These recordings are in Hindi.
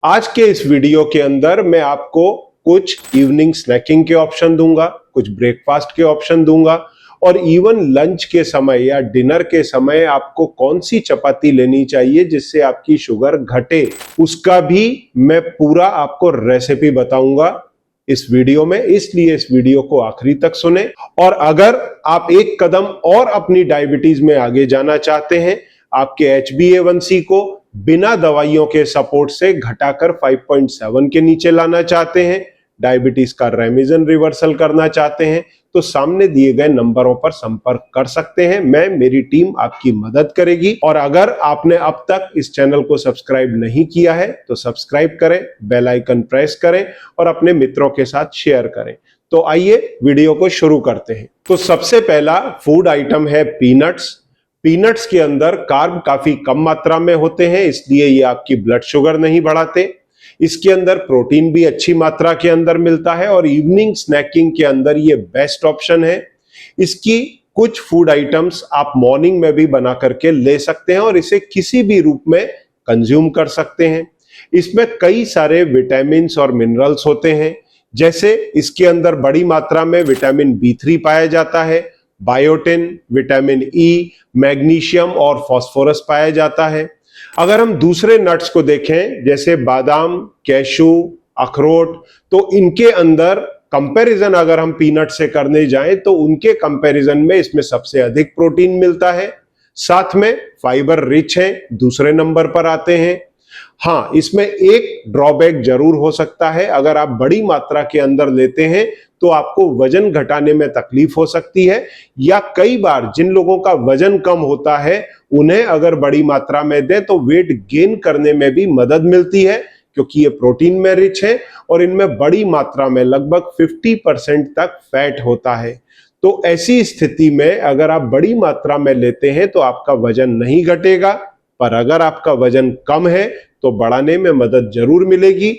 आज के इस वीडियो के अंदर मैं आपको कुछ इवनिंग स्नैकिंग के ऑप्शन दूंगा, कुछ ब्रेकफास्ट के ऑप्शन दूंगा और इवन लंच के समय या डिनर के समय आपको कौन सी चपाती लेनी चाहिए जिससे आपकी शुगर घटे, उसका भी मैं पूरा आपको रेसिपी बताऊंगा इस वीडियो में। इसलिए इस वीडियो को आखिरी तक सुने। और अगर आप एक कदम और अपनी डायबिटीज में आगे जाना चाहते हैं, आपके HbA1c को बिना दवाइयों के सपोर्ट से घटाकर 5.7 के नीचे लाना चाहते हैं, डायबिटीज का रेमिजन रिवर्सल करना चाहते हैं, तो सामने दिए गए नंबरों पर संपर्क कर सकते हैं। मेरी टीम आपकी मदद करेगी। और अगर आपने अब तक इस चैनल को सब्सक्राइब नहीं किया है तो सब्सक्राइब करें, बेल आइकन प्रेस करें और अपने मित्रों के साथ शेयर करें। तो आइए वीडियो को शुरू करते हैं। तो सबसे पहला फूड आइटम है पीनट्स। पीनट्स के अंदर कार्ब काफी कम मात्रा में होते हैं, इसलिए ये आपकी ब्लड शुगर नहीं बढ़ाते। इसके अंदर प्रोटीन भी अच्छी मात्रा के अंदर मिलता है और इवनिंग स्नैकिंग के अंदर ये बेस्ट ऑप्शन है। इसकी कुछ फूड आइटम्स आप मॉर्निंग में भी बना करके ले सकते हैं और इसे किसी भी रूप में कंज्यूम कर सकते हैं। इसमें कई सारे विटामिन और मिनरल्स होते हैं, जैसे इसके अंदर बड़ी मात्रा में विटामिन B3 पाया जाता है, बायोटिन, विटामिन ई, मैग्नीशियम और फास्फोरस पाया जाता है। अगर हम दूसरे नट्स को देखें जैसे बादाम, कैशू, अखरोट, तो इनके अंदर कंपैरिजन अगर हम पीनट से करने जाएं तो उनके कंपैरिजन में इसमें सबसे अधिक प्रोटीन मिलता है, साथ में फाइबर रिच है, दूसरे नंबर पर आते हैं। हाँ, इसमें एक ड्रॉबैक जरूर हो सकता है, अगर आप बड़ी मात्रा के अंदर लेते हैं तो आपको वजन घटाने में तकलीफ हो सकती है, या कई बार जिन लोगों का वजन कम होता है उन्हें अगर बड़ी मात्रा में दें तो वेट गेन करने में भी मदद मिलती है, क्योंकि ये प्रोटीन में रिच है और इनमें बड़ी मात्रा में लगभग 50% तक फैट होता है। तो ऐसी स्थिति में अगर आप बड़ी मात्रा में लेते हैं तो आपका वजन नहीं घटेगा, पर अगर आपका वजन कम है तो बढ़ाने में मदद जरूर मिलेगी।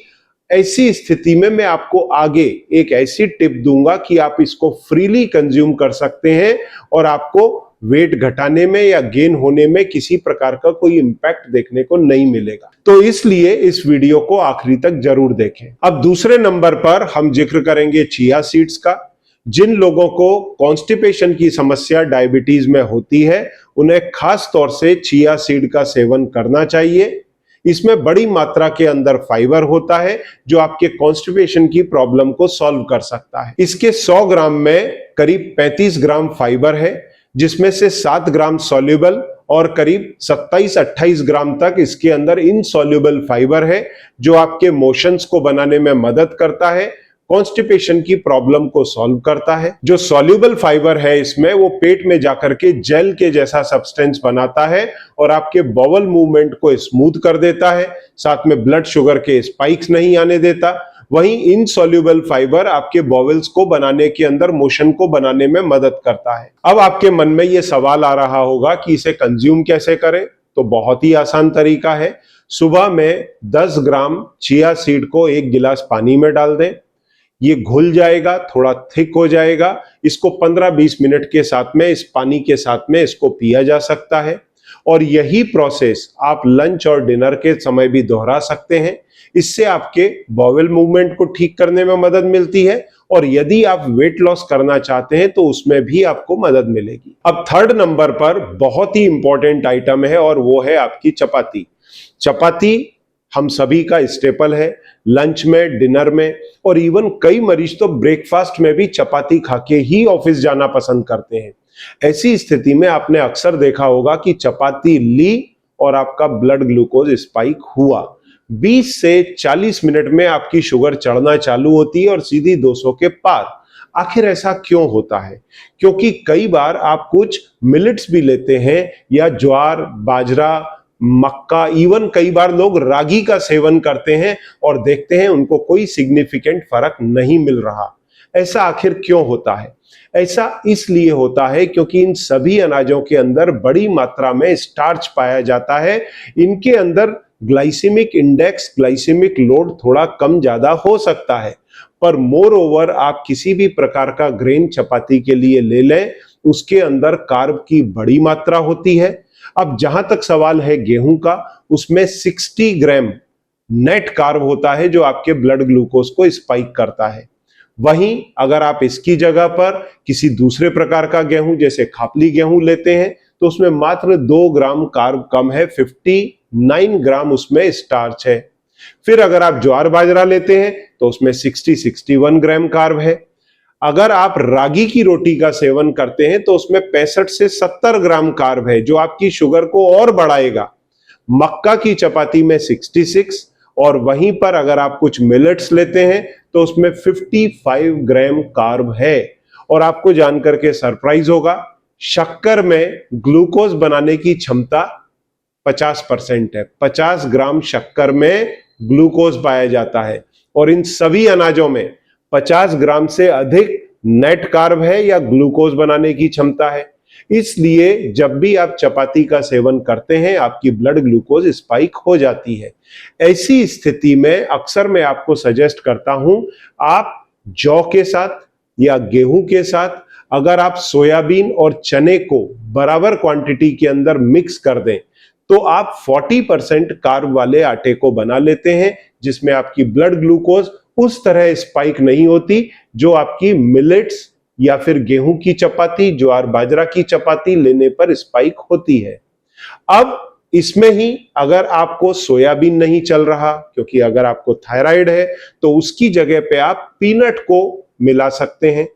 ऐसी स्थिति में मैं आपको आगे एक ऐसी टिप दूंगा कि आप इसको फ्रीली कंज्यूम कर सकते हैं और आपको वेट घटाने में या गेन होने में किसी प्रकार का कोई इंपैक्ट देखने को नहीं मिलेगा। तो इसलिए इस वीडियो को आखिरी तक जरूर देखें। अब दूसरे नंबर पर हम जिक्र करेंगे चिया सीड्स का। जिन लोगों को कॉन्स्टिपेशन की समस्या डायबिटीज में होती है उन्हें खास तौर से चिया सीड का सेवन करना चाहिए। इसमें बड़ी मात्रा के अंदर फाइबर होता है जो आपके कॉन्स्टिपेशन की प्रॉब्लम को सॉल्व कर सकता है। इसके 100 ग्राम में करीब 35 ग्राम फाइबर है, जिसमें से 7 ग्राम सॉल्युबल और करीब 27-28 ग्राम तक इसके अंदर इनसॉल्युबल फाइबर है, जो आपके मोशंस को बनाने में मदद करता है, कॉन्स्टिपेशन की प्रॉब्लम को सॉल्व करता है। जो सॉल्युबल फाइबर है इसमें वो पेट में जाकर के जेल के जैसा सब्सटेंस बनाता है और आपके बॉवल मूवमेंट को स्मूथ कर देता है, साथ में ब्लड शुगर के स्पाइक्स नहीं आने देता। वहीं इनसॉल्युबल फाइबर आपके बॉवल्स को बनाने के अंदर मोशन को बनाने में मदद करता है। अब आपके मन में ये सवाल आ रहा होगा कि इसे कंज्यूम कैसे करें, तो बहुत ही आसान तरीका है। सुबह में 10 ग्राम चिया सीड को 1 गिलास पानी में डाल दें, ये घुल जाएगा, थोड़ा थिक हो जाएगा। इसको 15-20 मिनट के साथ में इस पानी के साथ में इसको पिया जा सकता है और यही प्रोसेस आप लंच और डिनर के समय भी दोहरा सकते हैं। इससे आपके बॉवल मूवमेंट को ठीक करने में मदद मिलती है और यदि आप वेट लॉस करना चाहते हैं तो उसमें भी आपको मदद मिलेगी। अब थर्ड नंबर पर बहुत ही इंपॉर्टेंट आइटम है और वो है आपकी चपाती। चपाती हम सभी का स्टेपल है, लंच में, डिनर में और इवन कई मरीज तो ब्रेकफास्ट में भी चपाती खा के ही ऑफिस जाना पसंद करते हैं। ऐसी स्थिति में आपने अक्सर देखा होगा कि चपाती ली और आपका ब्लड ग्लूकोज स्पाइक हुआ, 20 से 40 मिनट में आपकी शुगर चढ़ना चालू होती है और सीधी 200 के पार। आखिर ऐसा क्यों होता है? क्योंकि कई बार आप कुछ मिलेट्स भी लेते हैं या ज्वार, बाजरा, मक्का, इवन कई बार लोग रागी का सेवन करते हैं और देखते हैं उनको कोई सिग्निफिकेंट फर्क नहीं मिल रहा। ऐसा आखिर क्यों होता है? ऐसा इसलिए होता है क्योंकि इन सभी अनाजों के अंदर बड़ी मात्रा में स्टार्च पाया जाता है। इनके अंदर ग्लाइसेमिक इंडेक्स, ग्लाइसेमिक लोड थोड़ा कम ज्यादा हो सकता है, पर मोर ओवर आप किसी भी प्रकार का ग्रेन चपाती के लिए ले लें, उसके अंदर कार्ब की बड़ी मात्रा होती है। अब जहां तक सवाल है गेहूं का, उसमें 60 ग्राम नेट कार्ब होता है जो आपके ब्लड ग्लूकोज को स्पाइक करता है। वहीं अगर आप इसकी जगह पर किसी दूसरे प्रकार का गेहूं जैसे खापली गेहूं लेते हैं तो उसमें मात्र 2 ग्राम कार्ब कम है, 59 ग्राम उसमें स्टार्च है। फिर अगर आप ज्वार बाजरा लेते हैं तो उसमें 61 ग्राम कार्ब है। अगर आप रागी की रोटी का सेवन करते हैं तो उसमें 65 से 70 ग्राम कार्ब है जो आपकी शुगर को और बढ़ाएगा। मक्का की चपाती में 66 और वहीं पर अगर आप कुछ मिलेट्स लेते हैं तो उसमें 55 ग्राम कार्ब है। और आपको जानकर के सरप्राइज होगा, शक्कर में ग्लूकोज बनाने की क्षमता 50% है। 50 ग्राम शक्कर में ग्लूकोज पाया जाता है और इन सभी अनाजों में 50 ग्राम से अधिक नेट कार्ब है या ग्लूकोज बनाने की क्षमता है। इसलिए जब भी आप चपाती का सेवन करते हैं आपकी ब्लड ग्लूकोज स्पाइक हो जाती है। ऐसी स्थिति में अक्सर मैं आपको सजेस्ट करता हूं, आप जौ के साथ या गेहूं के साथ अगर आप सोयाबीन और चने को बराबर क्वांटिटी के अंदर मिक्स कर दें तो आप 40% कार्ब वाले आटे को बना लेते हैं जिसमें आपकी ब्लड ग्लूकोज उस तरह स्पाइक नहीं होती जो आपकी मिलेट्स या फिर गेहूं की चपाती, ज्वार बाजरा की चपाती लेने पर स्पाइक होती है। अब इसमें ही अगर आपको सोयाबीन नहीं चल रहा, क्योंकि अगर आपको थायराइड है तो उसकी जगह पे आप पीनट को मिला सकते हैं।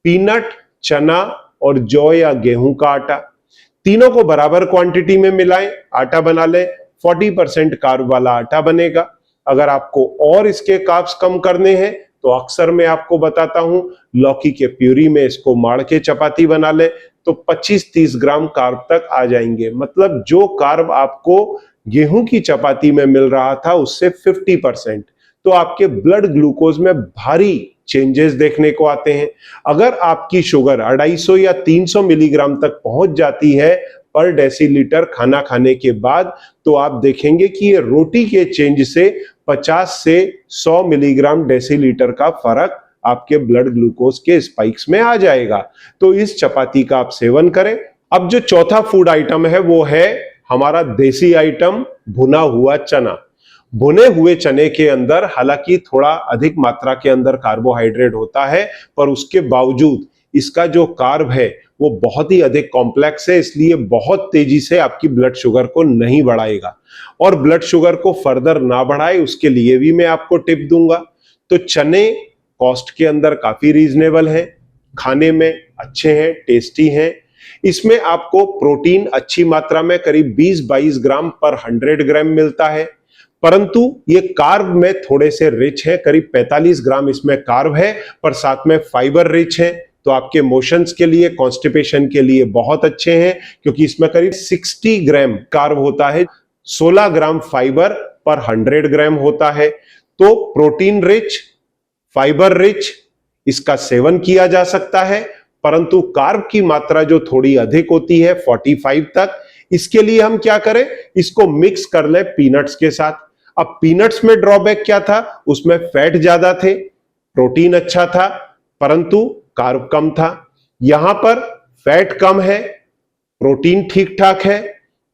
पीनट, चना और जौ या गेहूं का आटा, तीनों को बराबर क्वांटिटी में मिलाएं, आटा बना लें, 40% कार्ब वाला आटा बनेगा। अगर आपको और इसके कार्ब्स कम करने हैं तो अक्सर मैं आपको बताता हूं, लौकी के प्यूरी में इसको माड़ के चपाती बना ले तो 25-30 ग्राम कार्ब तक आ जाएंगे। मतलब जो कार्ब आपको गेहूं की चपाती में मिल रहा था उससे 50%। तो आपके ब्लड ग्लूकोज में भारी चेंजेस देखने को आते हैं। अगर आपकी शुगर 250 या 300 मिलीग्राम तक पहुंच जाती है पर डेसीलीटर खाना खाने के बाद, तो आप देखेंगे कि ये रोटी के चेंज से 50 से 100 मिलीग्राम डेसीलीटर का फर्क आपके ब्लड ग्लूकोज के स्पाइक्स में आ जाएगा। तो इस चपाती का आप सेवन करें। अब जो चौथा फूड आइटम है वो है हमारा देसी आइटम भुना हुआ चना। भुने हुए चने के अंदर हालांकि थोड़ा अधिक मात्रा के अंदर कार्बोहाइड्रेट होता है, पर उसके बावजूद इसका जो कार्ब है वो बहुत ही अधिक कॉम्प्लेक्स है, इसलिए बहुत तेजी से आपकी ब्लड शुगर को नहीं बढ़ाएगा। और ब्लड शुगर को फर्दर ना बढ़ाए उसके लिए भी मैं आपको टिप दूंगा। तो चने कॉस्ट के अंदर काफी रीजनेबल है, खाने में अच्छे हैं, टेस्टी हैं। इसमें आपको प्रोटीन अच्छी मात्रा में करीब 20-22 ग्राम पर 100 ग्राम मिलता है, परंतु ये कार्ब में थोड़े से रिच है, करीब 45 ग्राम इसमें कार्ब है, पर साथ में फाइबर रिच है। तो आपके मोशंस के लिए, कॉन्स्टिपेशन के लिए बहुत अच्छे हैं, क्योंकि इसमें करीब 60 ग्राम कार्ब होता है, 16 ग्राम फाइबर पर 100 ग्राम होता है। तो प्रोटीन रिच, फाइबर रिच इसका सेवन किया जा सकता है, परंतु कार्ब की मात्रा जो थोड़ी अधिक होती है 45 तक, इसके लिए हम क्या करें, इसको मिक्स कर ले पीनट्स के साथ। अब पीनट्स में ड्रॉबैक क्या था, उसमें फैट ज्यादा थे, प्रोटीन अच्छा था, परंतु कार्ब कम था। यहां पर फैट कम है, प्रोटीन ठीक ठाक है,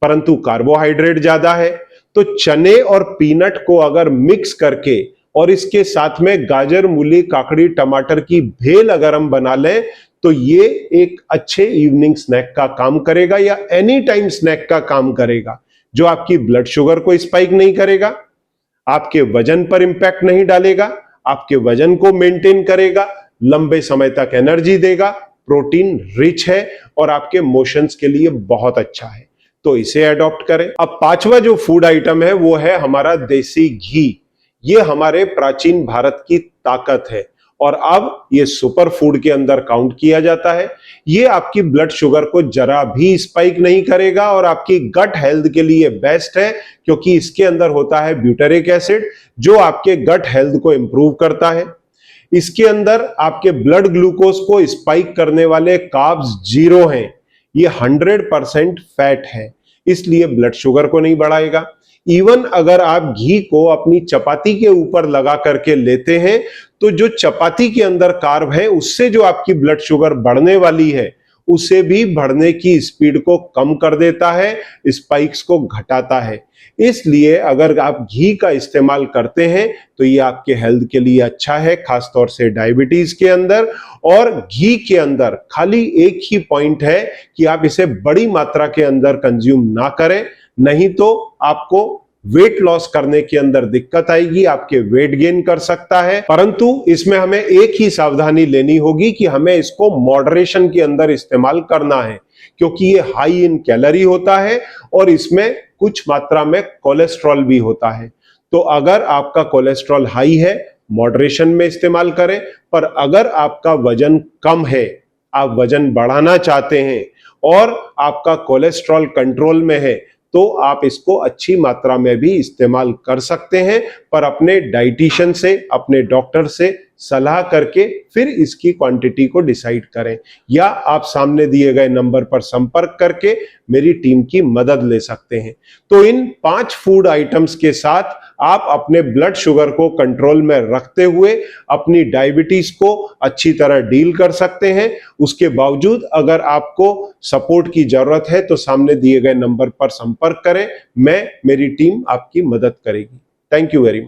परंतु कार्बोहाइड्रेट ज्यादा है। तो चने और पीनट को अगर मिक्स करके और इसके साथ में गाजर, मूली, काकड़ी, टमाटर की भेल अगर हम बना लें तो ये एक अच्छे इवनिंग स्नैक का काम करेगा या एनी टाइम स्नैक का काम करेगा, जो आपकी ब्लड शुगर को स्पाइक नहीं करेगा, आपके वजन पर इंपैक्ट नहीं डालेगा, आपके वजन को मेंटेन करेगा, लंबे समय तक एनर्जी देगा, प्रोटीन रिच है और आपके मोशंस के लिए बहुत अच्छा है। तो इसे अडॉप्ट करें। अब पांचवा जो फूड आइटम है वो है हमारा देसी घी। ये हमारे प्राचीन भारत की ताकत है और अब ये सुपर फूड के अंदर काउंट किया जाता है। ये आपकी ब्लड शुगर को जरा भी स्पाइक नहीं करेगा और आपकी गट हेल्थ के लिए बेस्ट है, क्योंकि इसके अंदर होता है ब्यूटेरिक एसिड जो आपके गट हेल्थ को इंप्रूव करता है। इसके अंदर आपके ब्लड ग्लूकोज को स्पाइक करने वाले कार्ब्स 0 हैं। ये 100% फैट है, इसलिए ब्लड शुगर को नहीं बढ़ाएगा। इवन अगर आप घी को अपनी चपाती के ऊपर लगा करके लेते हैं तो जो चपाती के अंदर कार्ब है उससे जो आपकी ब्लड शुगर बढ़ने वाली है उसे भी बढ़ने की स्पीड को कम कर देता है, स्पाइक्स को घटाता है। इसलिए अगर आप घी का इस्तेमाल करते हैं तो ये आपके हेल्थ के लिए अच्छा है, खासतौर से डायबिटीज के अंदर। और घी के अंदर खाली एक ही पॉइंट है कि आप इसे बड़ी मात्रा के अंदर कंज्यूम ना करें, नहीं तो आपको वेट लॉस करने के अंदर दिक्कत आएगी, आपके वेट गेन कर सकता है। परंतु इसमें हमें एक ही सावधानी लेनी होगी कि हमें इसको मॉडरेशन के अंदर इस्तेमाल करना है, क्योंकि ये हाई इन कैलोरी होता है और इसमें कुछ मात्रा में कोलेस्ट्रॉल भी होता है। तो अगर आपका कोलेस्ट्रॉल हाई है, मॉडरेशन में इस्तेमाल करें। पर अगर आपका वजन कम है, आप वजन बढ़ाना चाहते हैं और आपका कोलेस्ट्रॉल कंट्रोल में है, तो आप इसको अच्छी मात्रा में भी इस्तेमाल कर सकते हैं, पर अपने डाइटिशियन से, अपने डॉक्टर से सलाह करके फिर इसकी क्वांटिटी को डिसाइड करें, या आप सामने दिए गए नंबर पर संपर्क करके मेरी टीम की मदद ले सकते हैं। तो इन 5 फूड आइटम्स के साथ आप अपने ब्लड शुगर को कंट्रोल में रखते हुए अपनी डायबिटीज को अच्छी तरह डील कर सकते हैं। उसके बावजूद अगर आपको सपोर्ट की जरूरत है तो सामने दिए गए नंबर पर संपर्क करें, मेरी टीम आपकी मदद करेगी। Thank you very much.